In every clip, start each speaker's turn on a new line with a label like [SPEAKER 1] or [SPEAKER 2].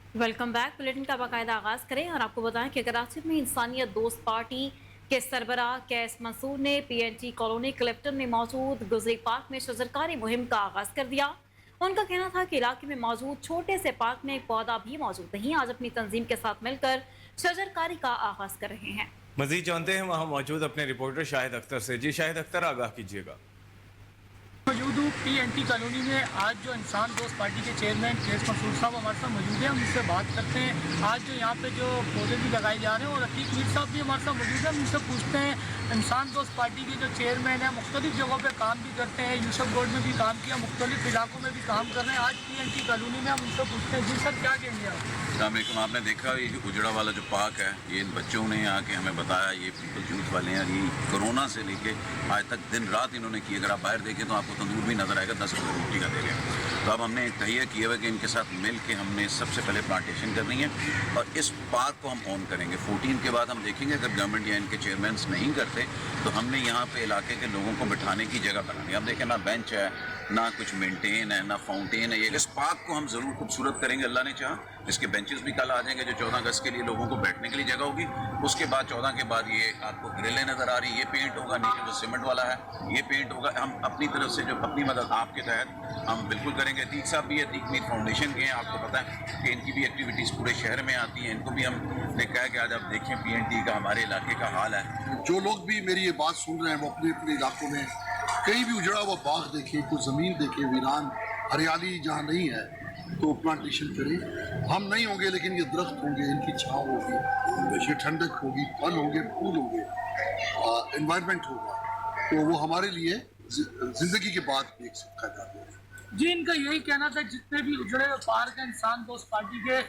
[SPEAKER 1] Welcome back. Bulletin का बाकायदा आगाज करें और आपको बताएं कि कराची में इंसानियत दोस्त पार्टी के सरबराह कैस मंसूर ने पीएनटी कॉलोनी कलेक्टर में मौजूद गुजरी पार्क में शजरकारी मुहिम का आगाज कर दिया। उनका कहना था कि इलाके में मौजूद छोटे से पार्क में एक पौधा भी मौजूद नहीं, आज अपनी तंजीम के साथ मिलकर शजरकारी का आगाज कर रहे हैं।
[SPEAKER 2] मजीद जानते हैं वहाँ मौजूद अपने रिपोर्टर शाहिद अख्तर से। जी शाहिद अख्तर, आगाह कीजिएगा।
[SPEAKER 3] मौजूद हूँ पीएनटी कॉलोनी में। आज जो इंसान दोस्त पार्टी के चेयरमैन कैस मंसूर साहब हमारे साथ मौजूद हैं, हम इससे बात करते हैं। आज जो यहाँ पे जो पौधे भी लगाए जा रहे हैं और अतीक मीर साहब भी हमारे साथ मौजूद हैं, हम इनसे पूछते हैं। इंसान दोस्त पार्टी के जो चेयरमैन हैं, मुख्तलिफ जगहों पे काम भी करते हैं, यूसुफ गोड में भी काम किया, मुख्तलिफ इलाकों में भी काम कर रहे हैं। आज पीएनटी कॉलोनी में हम इनसे पूछते हैं, जी सर क्या कहेंगे आप?
[SPEAKER 4] अस्सलामुअलैकुम। आपने देखा ये जो उजड़ा वाला जो पार्क है, ये इन बच्चों ने आके हमें बताया, ये पीपल यूथ वाले हैं, ये कोरोना से लेके आज तक दिन रात इन्होंने की। अगर आप बाहर देखें तो आपको तंदूर भी नज़र आएगा, 10 रुपये रोटी का दे रहे हैं। तो अब हमने तहिया किया हुआ कि इनके साथ मिल के हमने सबसे पहले प्लांटेशन करनी है और इस पार्क को हम ऑन करेंगे। 14 के बाद हम देखेंगे, अगर गवर्नमेंट या इनके चेयरमैन नहीं करते तो हमने यहाँ पे इलाके के लोगों को बिठाने की जगह बनानी है। अब देखें, ना बेंच है, ना कुछ मेंटेन है, ना फाउंटेन है। ये इस पार्क को हम ज़रूर खूबसूरत करेंगे अल्लाह ने चाहा। इसके बेंचेस भी कल आ जाएंगे, जो 14 अगस्त के लिए लोगों को बैठने के लिए जगह होगी। उसके बाद 14 के बाद ये आपको ग्रिलें नज़र आ रही है, ये पेंट होगा। नीचे जो सीमेंट वाला है ये पेंट होगा। हम अपनी तरफ से जो अपनी मदद आपके तहत हम बिल्कुल करेंगे। अतीक साहब भी अतीक मीर फाउंडेशन के हैं, आपको पता है कि इनकी भी एक्टिविटीज़ पूरे शहर में आती हैं। इनको भी हमने कहा है कि आज आप देखें पीएनटी का हमारे इलाके का हाल है।
[SPEAKER 5] जो लोग भी मेरी ये बात सुन रहे हैं वो अपने अपने इलाकों में कहीं भी उजड़ा हुआ बाग देखे, कोई ज़मीन देखे वीरान, हरियाली जहाँ नहीं है तो प्लांटेशन करें। हम नहीं होंगे लेकिन ये दरख्त होंगे, इनकी छाँव होगी, ये ठंडक होगी, फल होंगे, फूल होंगे, एनवायरनमेंट होगा, तो वो हमारे लिए ज़िंदगी के बाद एक सिक्का जाता है।
[SPEAKER 3] जी इनका यही कहना था, जितने भी उजड़े हुए पार्क हैं इंसान दोस्त पार्टी के।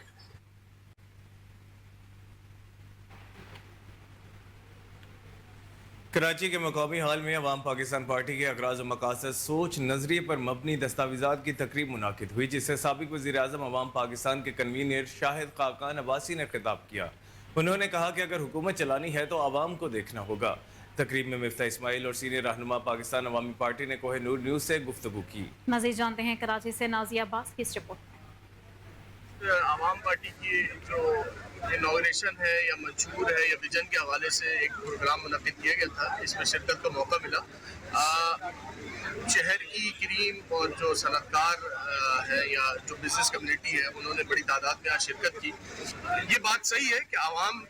[SPEAKER 2] कराची के मकामी हाल में अवाम पाकिस्तान पार्टी के अगराज मकासद सोच नजरिए पर मबनी दस्तावेजात की तकरीब मुनाकिद हुई, जिससे साबिक वज़ीर आज़म अवाम पाकिस्तान के कन्वीनर शाहिद खाकान अब्बासी ने खिताब किया। उन्होंने कहा कि अगर हुकूमत चलानी है तो आवाम को देखना होगा। तकरीब में मिफ्ता इस्माइल और सीनियर रहनुमा पाकिस्तान अवामी पार्टी ने कोहिनूर न्यूज़ से गुफ्तगू की।
[SPEAKER 1] मज़ीद जानते हैं कराची से नाजिया अब्बास की इस रिपोर्ट।
[SPEAKER 6] आवाम पार्टी की जो इनॉग्रेशन है या मंशूर है या विजन के हवाले से एक प्रोग्राम मुनक़िद किया गया था, इसमें शिरकत का मौका मिला। शहर की करीम और जो सनतकार है या जो बिज़नेस कम्युनिटी है, उन्होंने बड़ी तादाद में आज शिरकत की। ये बात सही है कि आवाम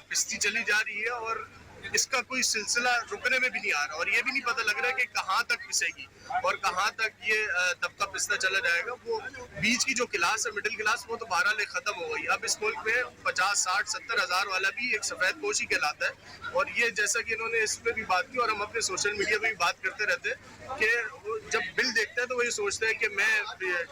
[SPEAKER 6] पिसती चली जा रही है और इसका कोई सिलसिला रुकने में भी नहीं आ रहा और ये भी नहीं पता लग रहा है कि कहाँ तक पिसेगी और कहाँ तक ये तबका पिसता चला जाएगा। वो बीच की जो क्लास है, मिडिल क्लास, वो तो बहरहाल खत्म हो गई। अब इस मुल्क में 50, 60, 70 हज़ार वाला भी एक सफ़ेद पोश ही कहलाता है। और ये जैसा कि इन्होंने इसमें भी बात की और हम अपने सोशल मीडिया पे भी बात करते रहते हैं कि जब बिल देखते हैं तो वो ये सोचते हैं कि मैं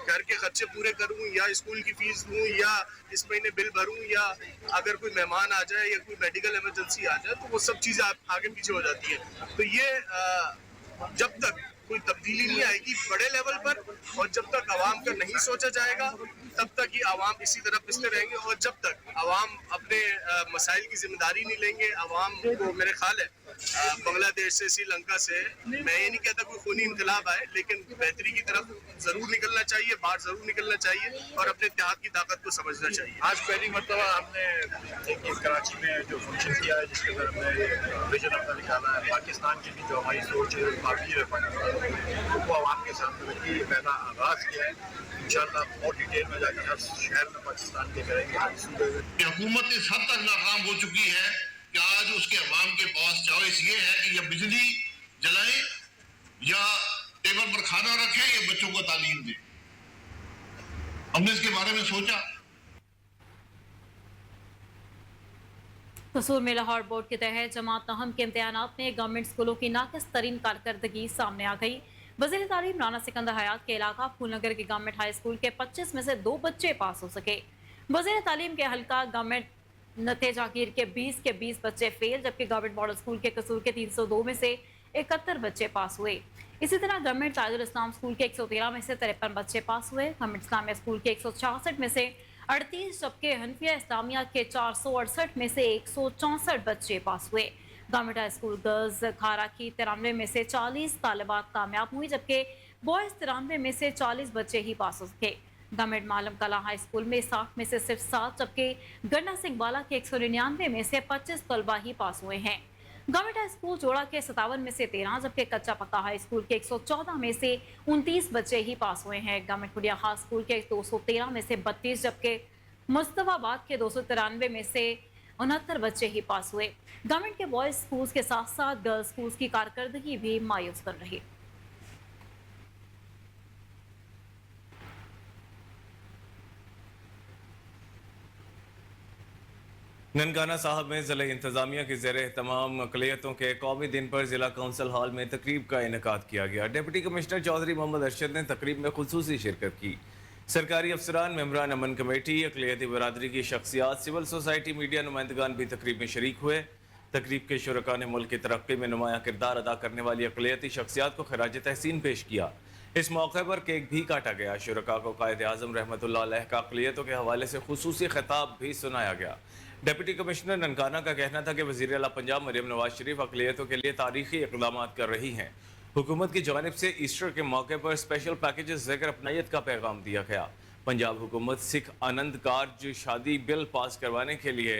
[SPEAKER 6] घर के खर्चे पूरे करूँ या स्कूल की फीस दूँ या इस महीने बिल भरूँ या अगर कोई मेहमान आ जाए या कोई मेडिकल इमरजेंसी आ जाए, तो वो सब चीज़ें आगे पीछे हो जाती हैं। तो ये जब तक कोई तब्दीली नहीं आएगी बड़े लेवल पर और जब तक आवाम का नहीं सोचा जाएगा तब तक ही आवाम इसी तरह पिसते रहेंगे। और जब तक आवाम अपने मसाइल की जिम्मेदारी नहीं लेंगे, आवाम को मेरे ख्याल है बांग्लादेश से, श्रीलंका से, मैं ये नहीं कहता कोई खूनी इनकलाब आए, लेकिन बेहतरी की तरफ ज़रूर निकलना चाहिए, बाहर ज़रूर निकलना चाहिए और अपने इत्तेहाद की ताकत को समझना चाहिए।
[SPEAKER 7] आज पहली मरतबा हमने एक कराची में जो फंक्शन किया है, जिसके अंदर हमने विजन अपना निकाला है। पाकिस्तान की भी जो हमारी सोच है काफ़ी है, उनको आवाम के सामने रखी, पहला आगाज़ किया है। इंशाअल्लाह और डिटेल में जाकर हर शहर में पाकिस्तान के करेंगे।
[SPEAKER 8] हुकूमत इस हद तक नाकाम हो चुकी है कि आज उसके अवाम के पास चॉइस ये है कि या बिजली जलाएं या टेबल पर खाना रखें या बच्चों को तालीम दें। हमने इसके बारे में सोचा।
[SPEAKER 1] कसूर में लाहौर बोर्ड के तहत जमात तहम के इम्तहानात में गवर्नमेंट स्कूलों की नाकिस तरीन कारकर्दगी सामने आ गई। वज़ीर तालीम राना सिकंदर हयात के इलाका फूलनगर के गवर्नमेंट हाई स्कूल के 25 में से 2 बच्चे पास हो सके। वज़ीर तालीम के हल्का गवर्नमेंट नतेजागीर के 20 बच्चे फेल, जबकि गवर्नमेंट मॉडल स्कूल के कसूर के 302 में से 71 बच्चे पास हुए। इसी तरह गवर्नमेंट ताजुल इस्लाम स्कूल के 113 में से 53 बच्चे पास हुए। गवर्नमेंट इस्लामिया स्कूल के 166 में से 38, जबकि हनफिया इस्लामिया के 468 में से 164 बच्चे पास हुए। गवर्नमेंट हाई स्कूल गर्ल्स खारा की 93 में से 40 तालिबात कामयाब हुई, जबकि बॉयज 93 में से 40 बच्चे ही पास हो सके। गवर्नमेंट मालम कला हाई स्कूल में 60 में से सिर्फ 7, जबकि गन्ना सिंह वाला के 199 में से 25 तलबा ही पास हुए हैं। गवर्नमेंट हाई स्कूल जोड़ा के 57 में से 13, जबकि कच्चा पक्का हाई स्कूल के 114 में से 29 बच्चे ही पास हुए हैं। गवर्नमेंट खुडिया खास स्कूल के 213 में से 32, जबकि मुस्तफाबाद के 293 में से 69 बच्चे ही पास हुए। गवर्नमेंट के बॉयज स्कूल्स के साथ साथ गर्ल्स स्कूल्स की कारकर्दगी भी मायूस कर रही।
[SPEAKER 2] ननकाना साहब में ज़िला इंतजामिया के ज़ेर तमाम अक़लियतों के कौमी दिन पर ज़िला काउंसिल हॉल में तकरीब का इनेकाद किया गया। डिप्टी कमिश्नर चौधरी मोहम्मद अरशद ने तकरीब में खुसूसी शिरकत की। सरकारी अफसरान, मेम्बरान अमन कमेटी, अक़लियती बरादरी की शख्सियात, सिविल सोसाइटी, मीडिया नुमाइंदगान भी तकरीब में शरीक हुए। तकरीब के शुरका ने मुल्क की तरक्की में नुमाया किरदार अदा करने वाली अक़लियती शख्सियात को खराज तहसीन पेश किया। इस मौके पर केक भी काटा गया। शुरका को कायद आज़म रहमतुल्लाह अलैह का अक़लियतों के हवाले से खुसूसी खिताब भी सुनाया गया। डिप्टी कमिश्नर ननकाना का कहना था कि वज़ीर आला पंजाब मरियम नवाज शरीफ अक़लियतों के लिए तारीखी इक़दाम कर रही हैं। हुकूमत की जानिब से ईस्टर के मौके पर स्पेशल पैकेजेस देकर अपनायत का पैगाम दिया गया। पंजाब हुकूमत सिख आनंद कार्ज शादी बिल पास करवाने के लिए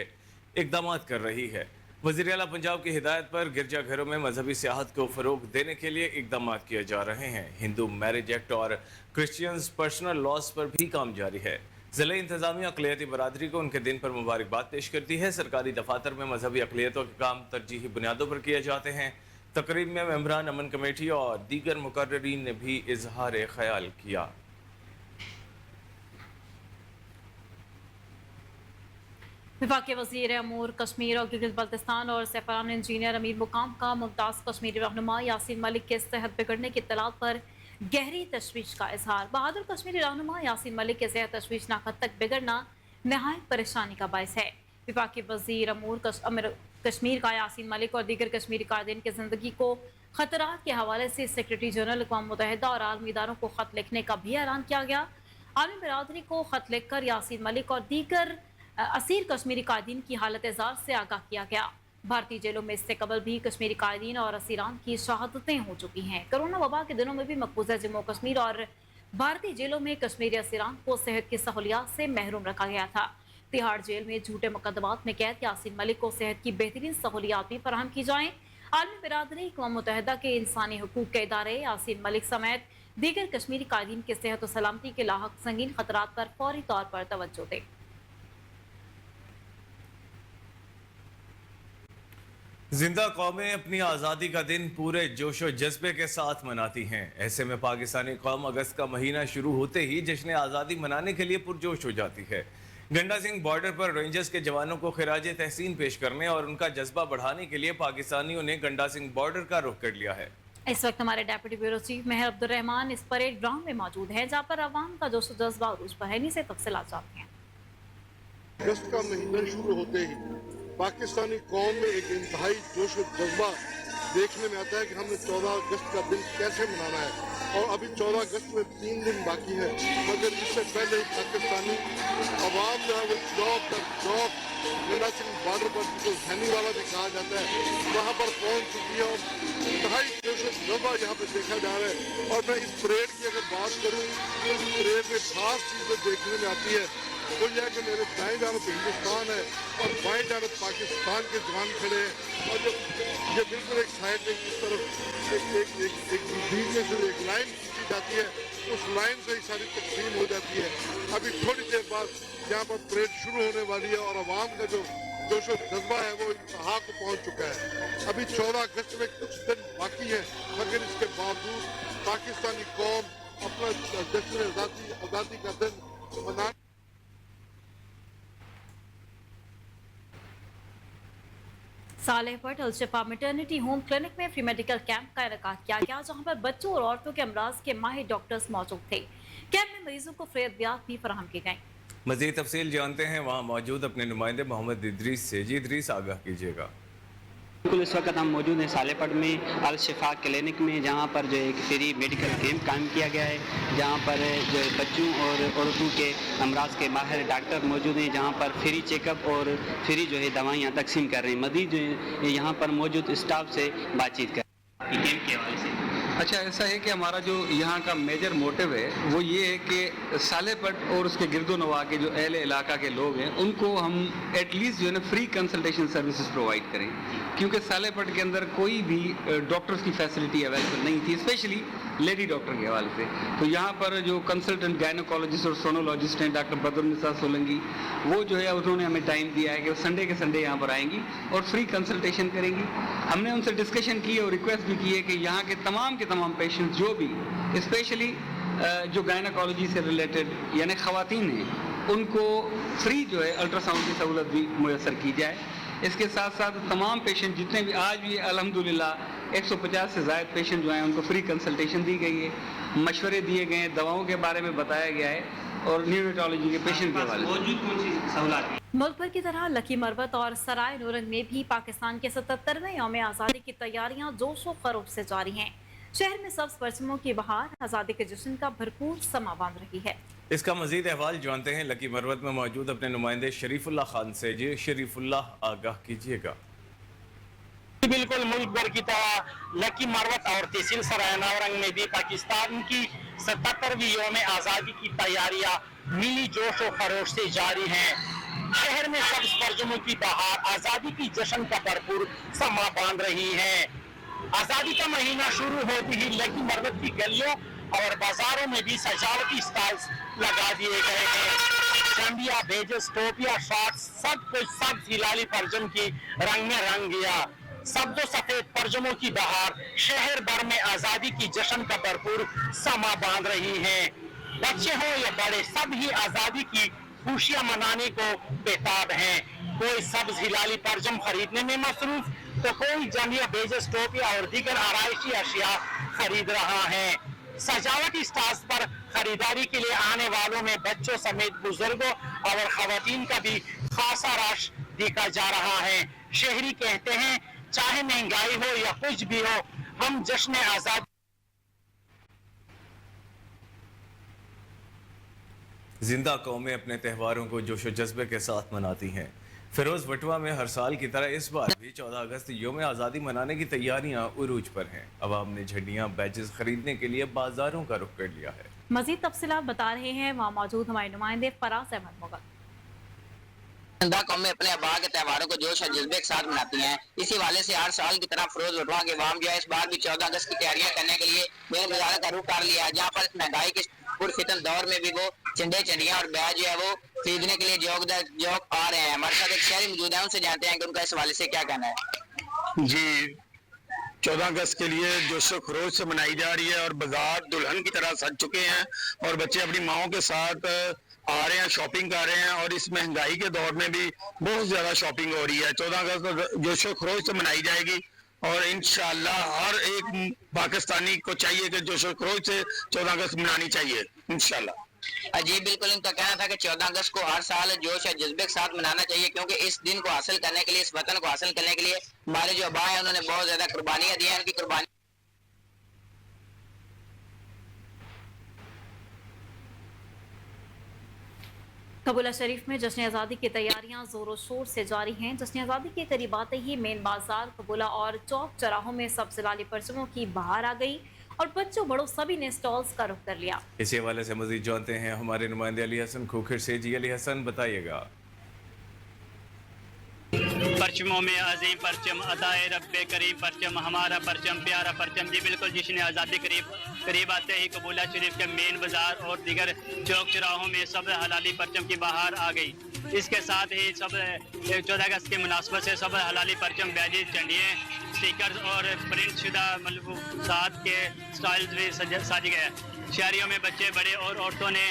[SPEAKER 2] इक़दाम कर रही है। वज़ीर आला पंजाब की हिदायत पर गिरजाघरों में मजहबी सियाहत को फ़रोग़ देने के लिए इक़दाम किए जा रहे हैं। हिंदू मैरिज एक्ट और क्रिश्चियंस पर्सनल लॉज पर भी काम जारी है। ज़िला इंतजामिया अक़लियती बरादरी को उनके दिन पर मुबारकबाद पेश करती है। सरकारी दफातर में मजहबी अक़लियतों के काम तरजीही बुनियादों पर किए जाते हैं। तकरीब में मेम्बरान अमन कमेटी और दीगर मुकर्ररीन ने भी इजहार ख्याल किया।
[SPEAKER 1] वफाकी वज़ीर अमूर कश्मीर और गिलगित बल्तिस्तान और सरबराह इंजीनियर अमीर मुकाम का मुमताज़ कश्मीरी रहनुमा यासीन मलिक के सेहत बिगड़ने की इत्तलात पर गहरी तशवीश का इजहार। बहादुर कश्मीरी रहनुमा यासीन मलिक के सेहत तशवीशनाक हद तक बिगड़ना नहायत परेशानी का बायस है। वफाकी वज़ीर अमूर कश्मीर का यासीन मलिक और दीगर कश्मीरी कायदीन की ज़िंदगी को ख़तरात के हवाले से सेक्रेटरी जनरल अक़वाम मुत्तहिदा और आलमी इदारों को ख़त लिखने का भी ऐलान किया गया। आलमी बरादरी को ख़त लिखकर यासीन मलिक और दीगर असीर कश्मीरी कायदीन की हालत ज़ार से आगाह किया गया। भारतीय जेलों में इससे कबल भी कश्मीरी कायदीन और असीरान की शहादतें हो चुकी हैं। कोरोना वबा के दिनों में भी मकबूजा जम्मू कश्मीर और भारतीय जेलों में कश्मीरी असीरान को सेहत की सहूलियात से महरूम रखा गया था। तिहाड़ जेल में झूठे मुकदमात में कैद यासीन मलिक को सेहत की बेहतरीन सहूलियात भी फराहम की जाएँ। आलमी बिरादरी अक़वाम मुत्तहिदा के इंसानी हकूक़ के इदारे यासीन मलिक समेत दीगर कश्मीरी कायदीन के सेहत और सलामती के लाहक संगीन खतरात पर फौरी तौर पर तवज्जो दें।
[SPEAKER 2] जिंदा कौमें अपनी आज़ादी का दिन पूरे जोशो जज्बे के साथ मनाती हैं। ऐसे में पाकिस्तानी कौम अगस्त का महीना शुरू होते ही जश्न आज़ादी मनाने के लिए पुरजोश हो जाती है। गंडा सिंह बॉर्डर पर रेंजर्स के जवानों को खिराज तहसीन पेश करने और उनका जज्बा बढ़ाने के लिए पाकिस्तानियों ने गंडा सिंह बॉर्डर का रुख कर लिया है।
[SPEAKER 1] इस वक्त हमारे डेप्यूटी ब्यूरो चीफ मेहर अब्दुर्रहमान इस परेड ग्राउंड में मौजूद है, जहाँ पर अवाम का जोश जज्बा उरूज पर है। इन्हीं से तफसीलात जानते हैं।
[SPEAKER 5] अगस्त का महीना शुरू होते ही पाकिस्तानी कौम में एक इंतहाई जोश और जज्बा देखने में आता है कि हमने 14 अगस्त का दिन कैसे मनाना है। और अभी 14 अगस्त में 3 दिन बाकी है, मगर इससे पहले ही पाकिस्तानी अवाम जो है वो चौक गंडा सिंह बॉर्डर पर जिसको सैनी वाला भी कहा जाता है, वहाँ पर पहुँच चुकी है और इंतहाई जोश और जज्बा यहाँ पर देखा जा रहा है। और मैं इस परेड की अगर बात करूँ तो इस परेड में खास चीज़ें देखने में आती है वो यह है कि मेरे दाएं जानब हिंदुस्तान है और बाएं जानब पाकिस्तान के जवान खड़े हैं और जो ये बिल्कुल एक साइड में इस तरफ एक बीच में से एक लाइन खींची जाती है, उस लाइन से ही सारी तकसीम हो जाती है। अभी थोड़ी देर बाद यहाँ पर परेड शुरू होने वाली है और आवाम का जो जोश और जज्बा है वो इंतहा को पहुँच चुका है। अभी 14 अगस्त में कुछ दिन बाकी है, मगर इसके बावजूद पाकिस्तानी कौम अपना जश्न आज़ादी का दिन मना
[SPEAKER 1] सालेहपट अलशिफा मैटरनिटी होम क्लिनिक में फ्री मेडिकल कैंप का इनेकाद किया गया, जहां पर बच्चों और औरतों के अमराज के माहिर डॉक्टर्स मौजूद थे। कैंप में मरीजों को फ्री अद्वियात भी फराहम की गई।
[SPEAKER 2] मजीद तफसील जानते हैं वहाँ मौजूद अपने नुमाइंदे मोहम्मद इदरीस से। जी इदरीस, आगाह कीजिएगा।
[SPEAKER 9] बिल्कुल, इस वक्त हम मौजूद हैं सालेहपट में अल शिफा क्लिनिक में, जहाँ पर जो एक फ्री मेडिकल कैंप कायम किया गया है, जहाँ पर जो बच्चों और औरतों के अमराज के माहिर डॉक्टर मौजूद हैं, जहाँ पर फ्री चेकअप और फ्री जो है दवाइयाँ तकसीम कर रहे हैं। मज़ीद जो है यहाँ पर मौजूद स्टाफ से बातचीत कर कैंप के हवाले से
[SPEAKER 10] अच्छा, ऐसा है कि हमारा जो यहाँ का मेजर मोटिव है वो ये है कि सालेपट और उसके गिरदोनवा के जो अहले इलाका के लोग हैं उनको हम एटलीस्ट जो है ना फ्री कंसल्टेशन सर्विसेज प्रोवाइड करें, क्योंकि सालेपट के अंदर कोई भी डॉक्टर्स की फैसिलिटी अवेलेबल नहीं थी, स्पेशली लेडी डॉक्टर के हवाले से। तो यहाँ पर जो कंसल्टेंट गायनोकोलॉजिस्ट और सोनोलॉजिस्ट हैं डॉक्टर बदरुन्निसा सोलंकी, वो जो है उन्होंने हमें टाइम दिया है कि संडे के संडे यहाँ पर आएंगी और फ्री कंसल्टेशन करेंगी। हमने उनसे डिस्कशन की और रिक्वेस्ट भी की है कि यहाँ के तमाम पेशेंट्स जो भी स्पेशली जो गायनोकोलॉजी से रिलेटेड यानी ख़वातीन हैं उनको फ्री जो है अल्ट्रासाउंड की सहूलत भी मुयसर की जाए। इसके साथ साथ तमाम पेशेंट जितने भी आज भी अल्हम्दुलिल्लाह 150 से ज़ायद पेशेंट जो हैं उनको फ्री कंसल्टेशन दी गई है, मशवरे दिए गए हैं, दवाओं के बारे में बताया गया है और न्यूरोलॉजी के पेशेंट के हवाले से।
[SPEAKER 1] मुल्क भर की तरह लकी मरवत और सराय नूरंग में भी पाकिस्तान के 77वें यौम आज़ादी की तैयारियां जोशो खरोश से जारी हैं। शहर में सब्ज परचमों की बहार आज़ादी के जश्न का भरपूर समा बांध रही है।
[SPEAKER 2] इसका मजीद अहवाल जानते हैं लकी मरवत में मौजूद अपने नुमाइंदे शरीफुल्लाह खान से। जी शरीफुल्लाह, आगाह कीजिएगा।
[SPEAKER 11] बिल्कुल, मुल्क भर की तरह लकी मरवत और तहसील सराय नौरंग में भी पाकिस्तान की 77वीं यौम आज़ादी की तैयारियां मिली जोश और खरोश से जारी हैं। शहर में सब्ज परचमों की बहार आज़ादी की जश्न का भरपूर समा बांध रही है। आज़ादी का महीना शुरू होते ही लकी मरवत की गलियों और बाजारों में भी सजावटी स्टॉल्स लगा दिए गए हैं। चंदिया, बेजस, टोपिया, शॉर्ट्स, सब कुछ सब्ज हिलाली परचम की रंग में रंग गया। सब्ज सफेद परचमों की बहार शहर भर में आज़ादी की जश्न का भरपूर समा बांध रही है। बच्चे हो या बड़े, सब ही आज़ादी की खुशियां मनाने को बेताब हैं। कोई सब्ज हिलाली परचम खरीदने में मसरूफ तो कोई जंदिया, बेजस, टोपिया और दीगर आराइशी अशिया खरीद रहा है। सजावटी स्टॉल्स पर खरीदारी के लिए आने वालों में बच्चों समेत बुजुर्गों और खवातीन का भी खासा रश देखा जा रहा है। शहरी कहते हैं चाहे महंगाई हो या कुछ भी हो, हम जश्न आजादी।
[SPEAKER 2] जिंदा कौमें अपने त्योहारों को जोशो जज्बे के साथ मनाती हैं। फिरोज वटवा में हर साल की तरह इस बार भी 14 अगस्त यौम आज़ादी मनाने की तैयारियां उरूज पर हैं। अवाम ने झंडियां, बैजेस खरीदने के लिए बाजारों का रुख कर लिया है।
[SPEAKER 1] मजीद तफसीलात बता रहे हैं वहाँ मौजूद हमारे नुमाइंदे फराज अहमद मुगल।
[SPEAKER 12] जिंदा कौमें अपने अब्बा के त्योहारों को जोश और जज्बे के साथ मनाती हैं। इसी वाले से हर साल की तरह फिरोज वटवा के अवाम जो है इस बार भी 14 अगस्त की तैयारियां करने के लिए मेन बाजार का रुख कर लिया है, जहाँ पर महंगाई के पुरफितन दौर में भी वो चंडियां और बैज जो है वो खरीदने के लिए जोक आ रहे हैं। हमारे साथ एक शहरी मौजूद है, उनसे जानते हैं कि उनका इस हवाले से क्या कहना है।
[SPEAKER 11] जी, 14 अगस्त के लिए जोशो खरोश से मनाई जा रही है और बाजार दुल्हन की तरह सज चुके हैं और बच्चे अपनी माओं के साथ आ रहे हैं, शॉपिंग कर रहे हैं और इस महंगाई के दौर में भी बहुत ज्यादा शॉपिंग हो रही है। 14 अगस्त जोशो खरोश से मनाई जाएगी और इंशाअल्लाह हर एक पाकिस्तानी को चाहिए कि जोशो खरोश से 14 अगस्त मनानी चाहिए इंशाअल्लाह।
[SPEAKER 12] जी बिल्कुल, इनका कहना था कि 14 अगस्त को हर साल जोश और जज्बे के साथ मनाना चाहिए, क्योंकि इस दिन को हासिल करने के लिए, इस वतन को हासिल करने के लिए हमारे जो अब्बा हैं उन्होंने बहुत ज्यादा कुर्बानियां दी हैं। उनकी कुर्बानी
[SPEAKER 1] कबूला शरीफ में जश्न आज़ादी की तैयारियां जोरों शोर से जारी हैं। जश्न आज़ादी के करीब आते ही मेन बाजार, कबूला और चौक चौराहों में सब्ज लाली परचमों की बहार आ गई और बच्चों बड़ों सभी ने स्टॉल्स का रुख कर लिया।
[SPEAKER 2] इसी हवाले से मजीद जानते हैं हमारे नुमाइंदे अली हसन खोखर से। जी अली हसन, बताइएगा।
[SPEAKER 13] परचमों में अजीम परचम, अताए रब्बे करीम परचम, हमारा परचम, प्यारा परचम। जी बिल्कुल, जश्न आज़ादी करीब आते ही कबूला शरीफ के मेन बाजार और दीगर चौक चौराहों में सब हलाली परचम की बहार आ गई। इसके साथ ही सब 14 अगस्त की मुनासबत से सब हलाली परचम, बैजेस, झंडियाँ, स्टिकर्स और प्रिंट शुदा मलबूसात के स्टॉल्स भी सज गए। शहरियों में बच्चे, बड़े और औरतों ने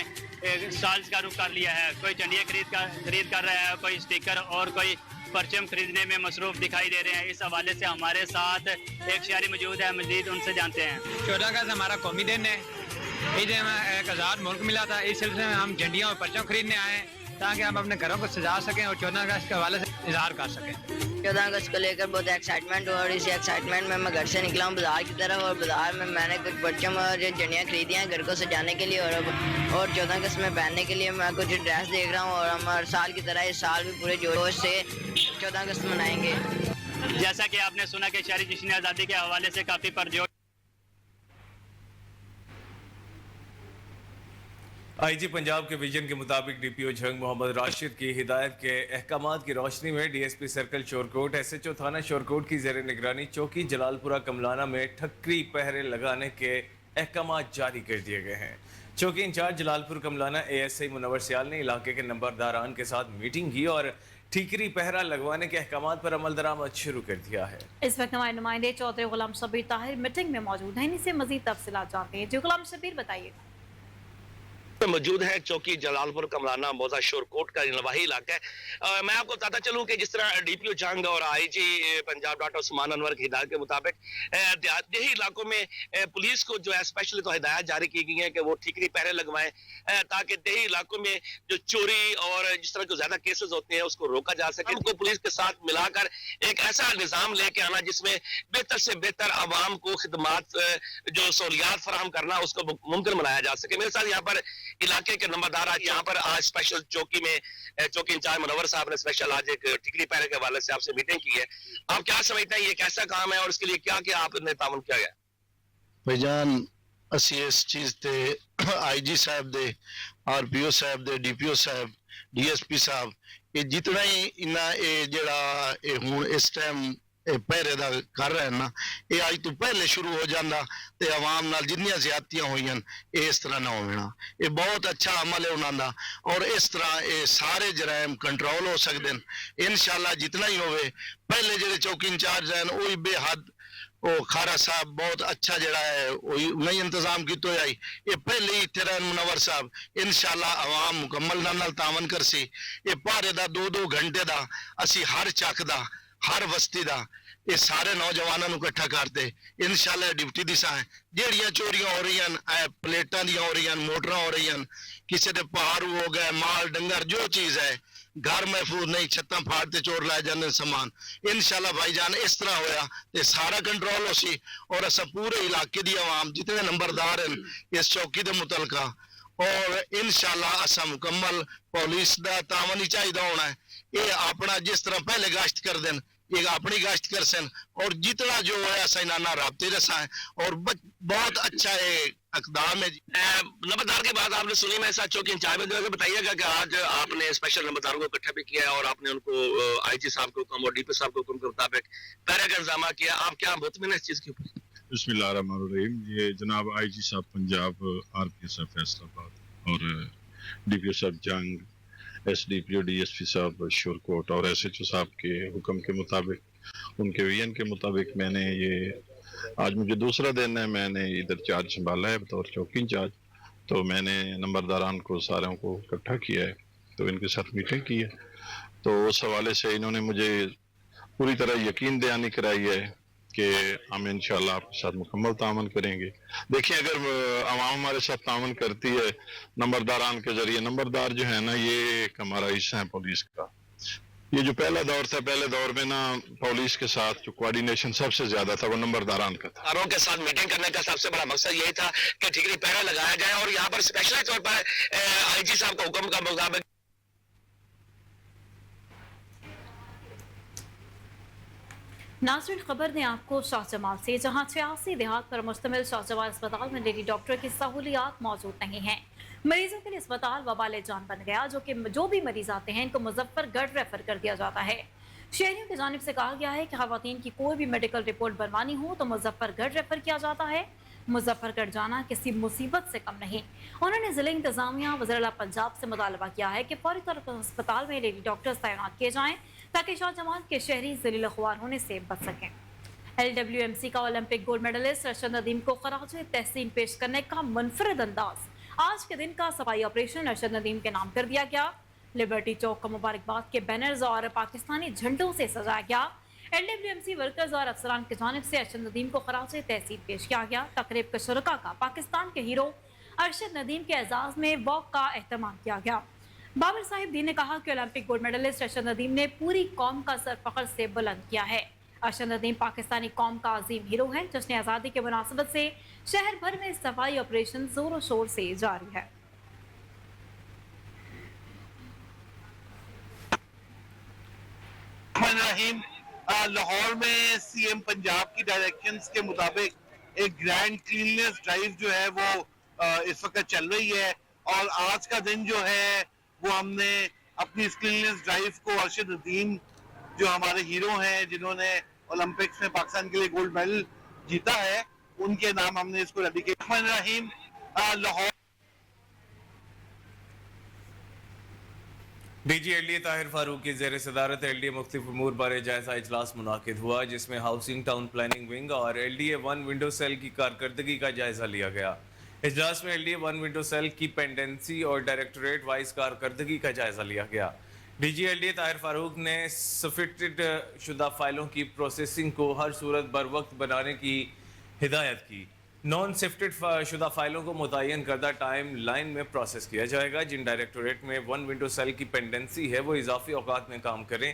[SPEAKER 13] स्टॉल्स का रुख कर लिया है। कोई झंडियाँ खरीद कर रहा है, कोई स्टिकर और कोई परचम खरीदने में मसरूफ दिखाई दे रहे हैं। इस हवाले से हमारे साथ एक शहरी मौजूद है, मजीद उनसे जानते हैं।
[SPEAKER 14] 14 अगस्त हमारा कौमी दिन है। इस दिन हमें एक आज़ाद मुल्क मिला था। इस सिलसिले में हम झंडियाँ और परचम खरीदने आए हैं ताकि हम अपने घरों को सजा सकें और 14 अगस्त के हवाले से इजहार कर सकें।
[SPEAKER 12] 14 अगस्त को लेकर बहुत एक्साइटमेंट हुआ और इस एक्साइटमेंट में मैं घर से निकला हूँ बाजार की तरफ और बाजार में मैंने कुछ परचम और झंडियाँ खरीदी हैं घर को सजाने के लिए और 14 अगस्त में पहनने के लिए मैं कुछ ड्रेस देख रहा हूँ और हम हर साल की तरह इस साल भी पूरे जोश से 14 अगस्त मनाएंगे।
[SPEAKER 13] जैसा कि आपने सुना कि शहरी जश्न आज़ादी के हवाले से काफ़ी परजोश
[SPEAKER 2] IG पंजाब के विजन के मुताबिक DPO झंग मोहम्मद राशिद की हिदायत के अहकामात की रोशनी में DSP सर्कल शोरकोट SHO थाना शोरकोट की ज़ेर निगरानी चौकी जलालपुरा कमलाना में ठक्करी पहरे लगाने के अहकामात जारी कर दिए गए हैं। चौकी इंचार्ज जलालपुर कमलाना ASI मुनव्वर सियाल ने इलाके के नंबरदारान के साथ मीटिंग की और ठीकरी पहरा लगवाने के अहकामात पर अमल दरामद शुरू कर दिया है।
[SPEAKER 1] इस वक्त हमारे नुमाइंदे चौधरी गुलाम शबीर ताहिर मीटिंग में मौजूद हैं, इनसे मजीद तफसीलात जानते हैं। जी गुलाम शबीर बताइए।
[SPEAKER 15] मौजूद है चौकी जलालपुर कमलाना मौजा शोरकोट का नवाही इलाका है। मैं आपको बताता चलूं कि जिस तरह DPO जंग और IG पंजाब डॉक्टर उस्मान अनवर की हिदायत के मुताबिक देही इलाकों में पुलिस को जो है स्पेशली तो हिदायत जारी की गई है कि वो ठीकरी पहरे लगवाएं ताकि देही इलाकों में जो चोरी और जिस तरह के ज्यादा केसेस होते हैं उसको रोका जा सके। उनको पुलिस के साथ मिलाकर एक ऐसा निजाम लेके आना जिसमें बेहतर से बेहतर आवाम को खिदमात जो सहूलियात फराहम करना उसको मुमकिन बनाया जा सके। मेरे साथ यहाँ पर इलाके के नंबरदार आज यहाँ पर आज स्पेशल चौकी में चौकी इंचार्ज मुनव्वर साहब ने स्पेशल आज एक ठीकरी पहरे के हवाले से आपसे मीटिंग की है। आप क्या समझते हैं ये कैसा काम है और इसके लिए क्या क्या आपने ताउन किया गया?
[SPEAKER 8] भाईजान ਅਸੀਂ ਇਸ ਚੀਜ਼ ਤੇ IG ਸਾਹਿਬ ਦੇ RPO ਸਾਹਿਬ ਦੇ DPO ਸਾਹਿਬ DSP ਸਾਹਿਬ ਇਹ ਜਿਤਨਾ ਹੀ ਇਹਨਾਂ ਇਹ ਜਿਹੜਾ ਇਹ ਹੁਣ ਇਸ ਟਾਈਮ ਇਹ ਪਹਿਰੇ ਦਾ ਕਰ ਰਹੇ ਨਾ ਇਹ ਅੱਜ ਤੋਂ ਪਹਿਲੇ ਸ਼ੁਰੂ ਹੋ ਜਾਂਦਾ ਤੇ ਆਵਾਮ ਨਾਲ ਜਿੰਨੀਆਂ ਜ਼ਿਆਦਤੀਆਂ ਹੋਈਆਂ ਇਹ ਇਸ ਤਰ੍ਹਾਂ ਨਾ ਹੋਣਾ। ਇਹ ਬਹੁਤ ਅੱਛਾ ਅਮਲ ਹੈ ਉਹਨਾਂ ਦਾ ਔਰ ਇਸ ਤਰ੍ਹਾਂ ਇਹ ਸਾਰੇ ਜਰਾਇਮ ਕੰਟਰੋਲ ਹੋ ਸਕਦੇ ਨੇ ਇਨਸ਼ਾਅੱਲਾ ਜਿਤਨਾ ਹੀ ਹੋਵੇ। ਪਹਿਲੇ ਜਿਹੜੇ ਚੌਕੀ ਇੰਚਾਰਜ ਹਨ ਉਹ ਹੀ ਬੇਹੱਦ ਉਹ ਖਾਰਾ ਸਾਹਿਬ ਬਹੁਤ ਅੱਛਾ ਜਿਹੜਾ ਹੈ ਉਹ ਨਹੀਂ ਇੰਤਜ਼ਾਮ ਕੀਤਾ ਹੋਇਆ ਇਹ ਪਹਿਲੇ ਹੀ ਇੱਥੇ ਰਹਿਣ ਮੁਨੱਵਰ ਸਾਹਿਬ ਇਨਸ਼ਾਅੱਲਾ ਆਵਾਮ ਮੁਕੰਮਲ ਨਾਲ ਤਾਵਨ ਕਰਸੀ। ਇਹ ਭਾਰੇ ਦਾ 2-2 ਘੰਟੇ ਦਾ ਅਸੀਂ ਹਰ ਚੱਕ ਦਾ ਹਰ ਬਸਤੀ ਦਾ ਇਹ ਸਾਰੇ ਨੌਜਵਾਨਾਂ ਨੂੰ ਇਕੱਠਾ ਕਰਦੇ ਇਨਸ਼ਾਅੱਲਾ ਡਿਊਟੀ ਦਿਸ਼ਾ ਹੈ। ਜਿਹੜੀਆਂ ਚੋਰੀਆਂ ਹੋ ਰਹੀਆਂ ਪਲੇਟਾਂ ਦੀਆਂ ਹੋ ਰਹੀਆਂ ਮੋਟਰਾਂ ਹੋ ਰਹੀਆਂ ਕਿਸੇ ਦੇ ਪਹਾੜੂ ਹੋ ਗਏ ਮਾਲ ਡੰਗਰ ਜੋ ਚੀਜ਼ ਹੈ घर महफूज नहीं छत्ता फाड़ते चोर लाए जाने सामान इंशाल्लाह भाईजान इस तरह होया ते सारा कंट्रोल हो सी और असा पूरे इलाके दी आवाम जितने नंबरदार हैं इस चौकी दे मुतलका और इंशाल्लाह असा मुकम्मल पुलिस दा तावन ही चाहिए होना है। ये अपना जिस तरह पहले गश्त कर देन ये अपनी गश्त कर सन और जितना जो है असा इनाना राब्ते रसा है और बहुत अच्छा है अकदाम है।
[SPEAKER 15] नंबरदार की बात आपने सुनी, मैं साथ चौकी इंचार्ज में बताइएगा कि आज आपने स्पेशल नंबरदारों को इकट्ठा भी किया है और आपने उनको IG साहब को हुक्म और DP साहब को हुक्म के मुताबिक पहरे का इंतजाम किया। आप क्या मुतमिन है इस चीज के ऊपर?
[SPEAKER 16] बिस्मिल्लाहिर्रहमानिर्रहीम। ये जनाब IG साहब पंजाब, RPO साहब फैसलाबाद और DPO साहब जंग, SDPO DSP साहब शोरकोट और SHO साहब के हुक्म के मुताबिक उनके विजन के मुताबिक मैंने ये आज मुझे दूसरा दिन है मैंने इधर चार्ज संभाला है बतौर चौकी इंचार्ज। तो मैंने नंबरदारान को सारों को इकट्ठा किया है तो इनके साथ मीटिंग की है। तो उस हवाले से इन्होंने मुझे पूरी तरह यकीन दहानी कराई है कि हम इंशाल्लाह आपके साथ मुकम्मल तावन करेंगे। देखिए अगर आवाम हमारे साथ तावन करती है नंबरदारान के जरिए, नंबरदार जो है ना ये एक हमारा हिस्सा है पुलिस का। ये जो पहला दौर था पहले दौर में ना पुलिस के साथ जो कोऑर्डिनेशन सबसे ज्यादा था वो नंबरदारान का था।
[SPEAKER 15] के साथ मीटिंग करने का सबसे बड़ा मकसद यही था कि ठीकरी पहरा लगाया जाए और यहाँ पर स्पेशल तौर पर IG साहब का हुक्म का मुताबिक
[SPEAKER 1] नाज़रीन खबर दें आपको शाहजमाल से, जहां 86 देहात पर मुश्तमिल शाहजमाल अस्पताल में लेडी डॉक्टर की सहूलियात मौजूद नहीं हैं। मरीजों के लिए अस्पताल वबाले जान बन गया, जो भी मरीज आते हैं इनको मुजफ्फरगढ़ रेफर कर दिया जाता है। शहरियों की जानिब से कहा गया है कि खवातीन की कोई भी मेडिकल रिपोर्ट बनवानी हो तो मुजफ्फरगढ़ रेफर किया जाता है। मुजफ्फरगढ़ जाना किसी मुसीबत से कम नहीं। उन्होंने जिले इंतजामिया वज़ीर पंजाब से मुतालबा किया है कि फौरी तौर पर अस्पताल में लेडी डॉक्टर्स तैनात किए जाएं ताकि शाहजमाल के शहरी ज़लील ख्वार होने से बच सकें। LWMC का Olympic gold medalist Arshad Nadeem को खराज तहसीन पेश करने का मुनफरद अंदाज। आज के दिन का सफाई ऑपरेशन अरशद नदीम के नाम कर दिया गया। लिबर्टी चौक को मुबारकबाद के बैनर्स और पाकिस्तानी झंडों से सजाया गया। LWMC वर्कर्स और अफसरान की जानिब से अरशद नदीम को खराज तहसीन पेश किया गया। तकरीब के शुरका का पाकिस्तान के हीरो अरशद नदीम के एजाज में वॉक का एहतमाम किया गया। बाबर साहिब दी ने कहा कि Olympic gold medalist Arshad Nadeem ने पूरी कौम का सर फख्र से बुलंद किया है। अरशद नदीम पाकिस्तानी कौम का अजीम हीरो है। जश्न आज़ादी के मुनासिबत से शहर भर में सफाई ऑपरेशन जोरों शोर से जारी है।
[SPEAKER 17] लाहौर में CM पंजाब की डायरेक्शंस के मुताबिक एक ग्रैंड क्लीननेस ड्राइव जो है वो इस वक्त चल रही है اور آج کا دن جو ہے وہ ہم نے اپنی اسکلنس ڈرائیو کو ارشد الدین جو ہمارے ہیرو ہیں جنہوں نے اولمپکس میں پاکستان کے لیے گولڈ میڈل جیتا ہے ان کے نام ہم نے اس کو ڈیڈیکیٹ کیا۔ الرحمن الرحیم Lahore
[SPEAKER 2] D G L D Tahir Farooq کی زیر صدارت ایل ڈی اے مختلف امور بارے جائزہ اجلاس منعقد ہوا جس میں ہاؤسنگ ٹاؤن پلاننگ ونگ اور L D A one window cell کی کارکردگی کا جائزہ لیا گیا۔ اجلاس میں L D A one window cell کی پینڈنسی اور ڈائریکٹوریٹ وائز کارکردگی کا جائزہ لیا گیا۔ D G L D Tahir Farooq نے سبمٹ شدہ فائلوں کی پروسیسنگ کو ہر صورت بر وقت بنانے کی ہدایت کی۔ نان سفٹڈ شدہ فائلوں کو متعین کردہ ٹائم لائن میں پروسیس کیا جائے گا۔ جن ڈائریکٹوریٹ میں ون ونڈو سیل کی پینڈنسی ہے وہ اضافی اوقات میں کام کریں۔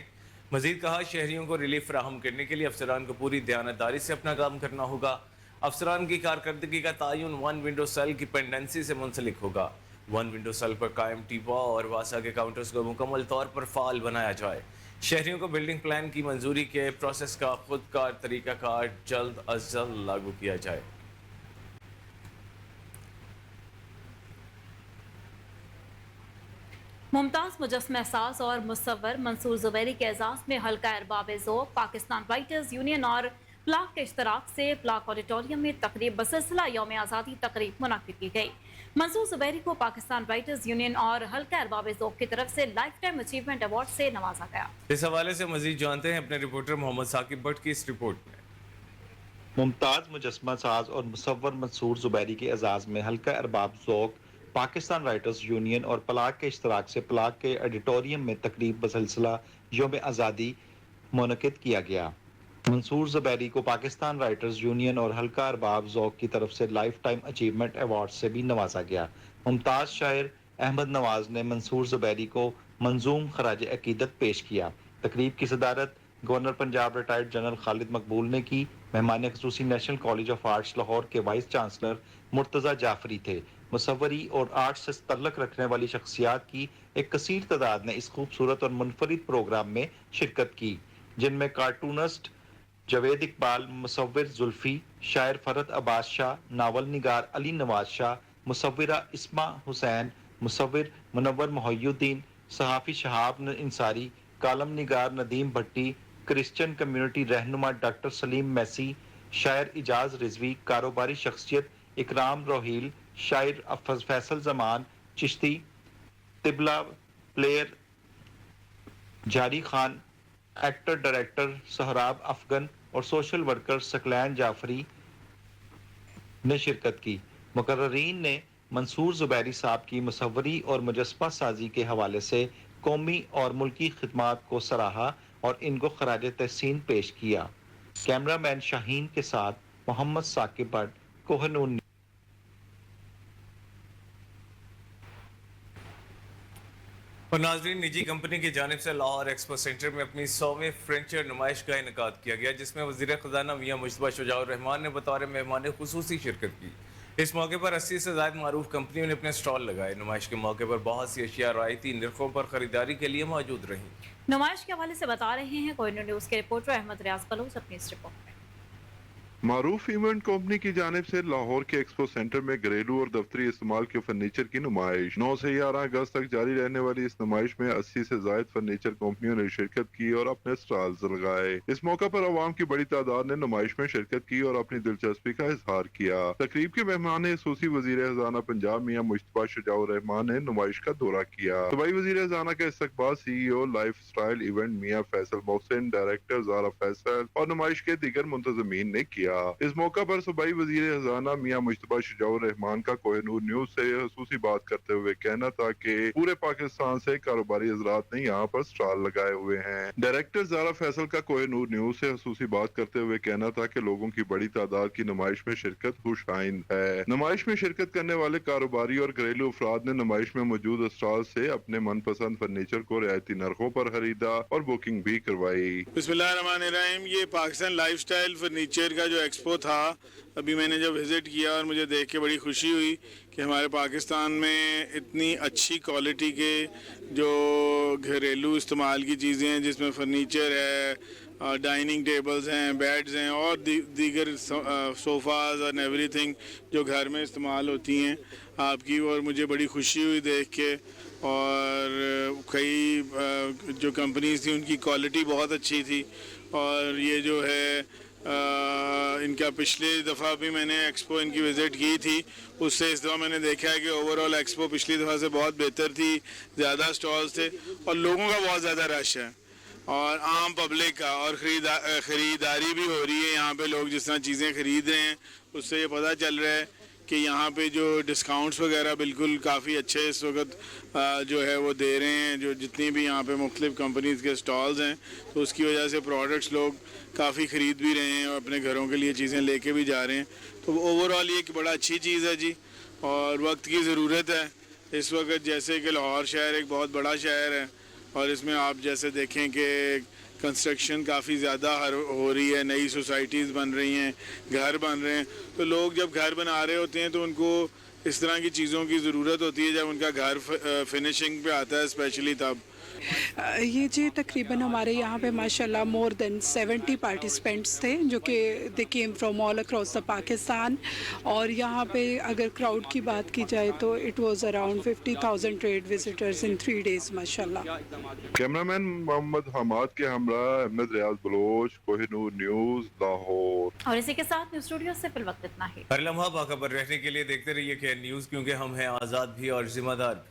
[SPEAKER 2] مزید کہا شہریوں کو ریلیف فراہم کرنے کے لیے افسران کو پوری دیانتداری سے اپنا کام کرنا ہوگا۔ افسران کی کارکردگی کا تعین ون ونڈو سیل کی پینڈنسی سے منسلک ہوگا۔ ون ونڈو سیل پر قائم ٹیپا اور واسا کے کاؤنٹرز کو مکمل طور پر فعال بنایا جائے۔ شہریوں کو بلڈنگ پلان کی منظوری کے پروسیس کا خود کار طریقہ کار جلد از جلد لاگو کیا جائے۔
[SPEAKER 1] ممتاز مجسمہ ساز اور مصور منصور زبیری کے اعزاز میں حلقہ ارباب ذوق پاکستان رائٹرز یونین اور پلاک کے اشتراک سے پلاک آڈیٹوریم میں تقریب بسلسلہ یوم آزادی تقریب منعقد کی گئی۔ منصور زبیری کو پاکستان رائٹرز یونین اور حلقہ ارباب ذوق کی طرف سے لائف ٹائم اچیومنٹ ایوارڈ سے نوازا گیا۔
[SPEAKER 2] اس حوالے سے مزید جانتے ہیں اپنے رپورٹر محمد ثاقب بٹ کی اس رپورٹ میں۔
[SPEAKER 18] ممتاز مجسمہ ساز اور مصور منصور زبیری کے اعزاز میں حلقہ ارباب ذوق پاکستان رائٹرز یونین اور پلاک کے اشتراک سے پلاک کے آڈیٹوریم میں تقریب بسلسلہ یوم آزادی منعقد کیا گیا۔ منصور زبیری کو پاکستان رائٹرز یونین اور حلقہ ارباب ذوق کی طرف سے لائف ٹائم اچیومنٹ ایوارڈ سے بھی نوازا گیا۔ ممتاز شاعر احمد نواز نے منصور زبیری کو منظوم خراج عقیدت پیش کیا۔ تقریب کی صدارت گورنر پنجاب ریٹائرڈ جنرل خالد مقبول نے کی۔ مہمان خصوصی national college of arts Lahore کے وائس چانسلر مرتضی جعفری تھے۔ مصوری اور آرٹ سے تعلق رکھنے والی شخصیات کی ایک کثیر تعداد نے اس خوبصورت اور منفرد پروگرام میں شرکت کی، جن میں کارٹونسٹ جاوید اقبال، مصور زلفی، شاعر فرحت عباس شاہ، ناول نگار علی نواز شاہ، مصورہ اسما حسین، مصور منور محی الدین، صحافی شہاب انصاری، کالم نگار ندیم بھٹی، کرسچن کمیونٹی رہنما ڈاکٹر سلیم میسی، شاعر اجاز رضوی، کاروباری شخصیت اکرام روحیل، شاعر فیصل زمان چشتی، طبلہ پلیئر جاری خان، ایکٹر ڈائریکٹر سہراب افغن اور سوشل ورکر ثقلین جعفری نے شرکت کی۔ مقررین نے منصور زبیری صاحب کی مصوری اور مجسمہ سازی کے حوالے سے قومی اور ملکی خدمات کو سراہا اور ان کو خراج تحسین پیش کیا۔ کیمرہ مین شاہین کے ساتھ محمد ثاقب بٹ، کوہ نور۔
[SPEAKER 2] اور ناظرین، نجی کمپنی کی جانب سے لاہور ایکسپو سینٹر میں اپنی 100ویں فرنیچر نمائش کا انعقاد کیا گیا، جس میں وزیر خزانہ میاں مجتبیٰ شجاع الرحمان نے بطور مہمان خصوصی شرکت کی۔ اس موقع پر 80 سے زائد معروف کمپنیوں نے اپنے سٹال لگائے۔ نمائش کے موقع پر بہت سی اشیاء رعایتی نرخوں پر خریداری کے لیے موجود رہیں۔
[SPEAKER 1] نمائش کے حوالے سے بتا رہے ہیں کوہ نور نیوز کے رپورٹر احمد ریاض بلوچ اپنی اس رپورٹ میں۔
[SPEAKER 16] معروف ایونٹ کمپنی کی جانب سے لاہور کے ایکسپو سینٹر میں گھریلو اور دفتری استعمال کے فرنیچر کی نمائش 9 سے 11 اگست تک جاری رہنے والی اس نمائش میں 80 سے زائد فرنیچر کمپنیوں نے شرکت کی اور اپنے سٹالز لگائے۔ اس موقع پر عوام کی بڑی تعداد نے نمائش میں شرکت کی اور اپنی دلچسپی کا اظہار کیا۔ تقریب کے مہمان خصوصی وزیر خزانہ پنجاب میاں مجتبیٰ شجاع الرحمان نے نمائش کا دورہ کیا۔ صوبائی وزیر خزانہ کا استقبال سی ای او لائف سٹائل ایونٹ میاں فیصل محسن، ڈائریکٹر زارا فیصل اور نمائش کے دیگر منتظمین نے کیا۔ اس موقع پر صوبائی وزیر خزانہ میاں مجتبیٰ شجاع الرحمان کا کوہ نور نیوز سے خصوصی بات کرتے ہوئے کہنا تھا کہ پورے پاکستان سے کاروباری حضرات نے یہاں پر سٹال لگائے ہوئے ہیں۔ ڈائریکٹر زارا فیصل کا کوہ نور نیوز سے خصوصی بات کرتے ہوئے کہنا تھا کہ لوگوں کی بڑی تعداد کی نمائش میں شرکت خوش آئند ہے۔ نمائش میں شرکت کرنے والے کاروباری اور گھریلو افراد نے نمائش میں موجود اسٹال سے اپنے من پسند فرنیچر کو رعایتی نرخوں پر خریدا اور بکنگ بھی کروائی۔
[SPEAKER 19] بسم اللہ الرحمن الرحیم۔ یہ پاکستان لائف سٹائل فرنیچر کا جو جو ایکسپو تھا ابھی میں نے جب وزٹ کیا اور مجھے دیکھ کے بڑی خوشی ہوئی کہ ہمارے پاکستان میں اتنی اچھی کوالٹی کے جو گھریلو استعمال کی چیزیں ہیں جس میں فرنیچر ہے، ڈائننگ ٹیبلز ہیں، بیڈز ہیں اور دیگر صوفاز اور ایوری تھنگ جو گھر میں استعمال ہوتی ہیں آپ کی، اور مجھے بڑی خوشی ہوئی دیکھ کے. اور کئی جو کمپنیز تھیں ان کی کوالٹی بہت اچھی تھی. اور یہ جو ہے ان کا پچھلے دفعہ بھی میں نے ایکسپو ان کی وزٹ کی تھی، اس سے اس دفعہ میں نے دیکھا ہے کہ اوور آل ایکسپو پچھلی دفعہ سے بہت بہتر تھی، زیادہ سٹالز تھے اور لوگوں کا بہت زیادہ رش ہے اور عام پبلک کا، اور خریداری بھی ہو رہی ہے. یہاں پہ لوگ جس طرح چیزیں خرید رہے ہیں اس سے یہ پتہ چل رہا ہے کہ یہاں پہ جو ڈسکاؤنٹس وغیرہ بالکل کافی اچھے اس وقت جو ہے وہ دے رہے ہیں، جو جتنی بھی یہاں پہ مختلف کمپنیز کے سٹالز ہیں، تو اس کی وجہ سے پروڈکٹس لوگ کافی خرید بھی رہے ہیں اور اپنے گھروں کے لیے چیزیں لے کے بھی جا رہے ہیں. تو اوور آل یہ ایک بڑا اچھی چیز ہے جی، اور وقت کی ضرورت ہے اس وقت. جیسے کہ لاہور شہر ایک بہت بڑا شہر ہے اور اس میں آپ جیسے دیکھیں کہ کنسٹرکشن کافی زیادہ ہو رہی ہے، نئی سوسائٹیز بن رہی ہیں، گھر بن رہے ہیں. تو لوگ جب گھر بنا رہے ہوتے ہیں تو ان کو اس طرح کی چیزوں کی ضرورت ہوتی ہے جب ان کا گھر فنشنگ پہ آتا ہے اسپیشلی تب.
[SPEAKER 20] یہ جی تقریباً ہمارے یہاں پہ ماشاءاللہ مور دین 70 پارٹیسپینٹس تھے جو کہ they came from all across the Pakistan. اور یہاں پہ اگر کراؤڈ کی بات کی جائے تو it was around 50,000 trade visitors in 3 days ماشاءاللہ.
[SPEAKER 21] کیمرہ مین محمد حماد کے ہمراہ احمد ریاض بلوچ، کوہ نور نیوز، لاہور.
[SPEAKER 1] اور اسی کے ساتھ نیوز اسٹوڈیو سے فی الوقت اتنا ہی.
[SPEAKER 2] ہر لمحہ باخبر رہنے کے لیے دیکھتے رہیے KN نیوز، کیونکہ ہم ہیں آزاد بھی اور ذمہ دار بھی.